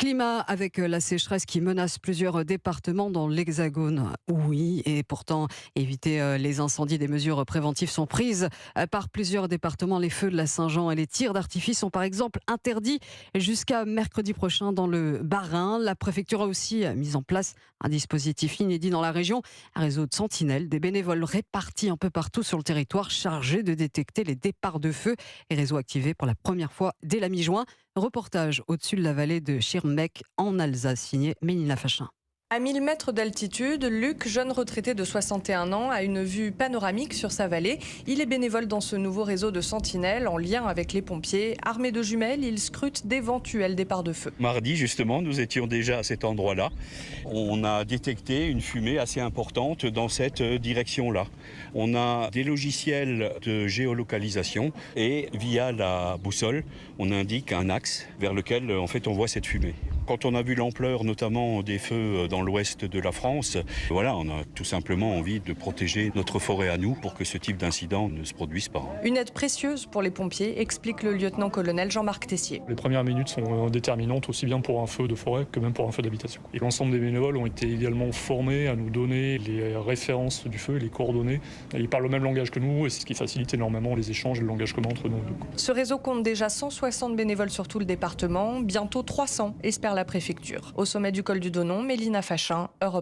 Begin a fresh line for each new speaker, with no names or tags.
Climat avec la sécheresse qui menace plusieurs départements dans l'Hexagone. Oui, et pourtant, éviter les incendies, des mesures préventives sont prises par plusieurs départements. Les feux de la Saint-Jean et les tirs d'artifice sont par exemple interdits jusqu'à mercredi prochain dans le Bas-Rhin. La préfecture a aussi mis en place un dispositif inédit dans la région, un réseau de sentinelles, des bénévoles répartis un peu partout sur le territoire chargés de détecter les départs de feu et réseau activé pour la première fois dès la mi-juin. Reportage au-dessus de la vallée de Schirmeck en Alsace, signé Mélina Fachin.
À 1000 mètres d'altitude, Luc, jeune retraité de 61 ans, a une vue panoramique sur sa vallée. Il est bénévole dans ce nouveau réseau de sentinelles en lien avec les pompiers. Armé de jumelles, il scrute d'éventuels départs de feu.
Mardi, justement, nous étions déjà à cet endroit-là. On a détecté une fumée assez importante dans cette direction-là. On a des logiciels de géolocalisation et via la boussole, on indique un axe vers lequel en fait, on voit cette fumée. Quand on a vu l'ampleur notamment des feux dans l'ouest de la France, voilà, on a tout simplement envie de protéger notre forêt à nous pour que ce type d'incident ne se produise pas.
Une aide précieuse pour les pompiers, explique le lieutenant-colonel Jean-Marc Tessier.
Les premières minutes sont déterminantes aussi bien pour un feu de forêt que même pour un feu d'habitation. Et l'ensemble des bénévoles ont été également formés à nous donner les références du feu et les coordonnées. Ils parlent le même langage que nous et c'est ce qui facilite énormément les échanges et le langage commun entre nous.
Ce réseau compte déjà 160 bénévoles sur tout le département, bientôt 300, espère la préfecture. Au sommet du col du Donon, Mélina Fachin, Europe 1.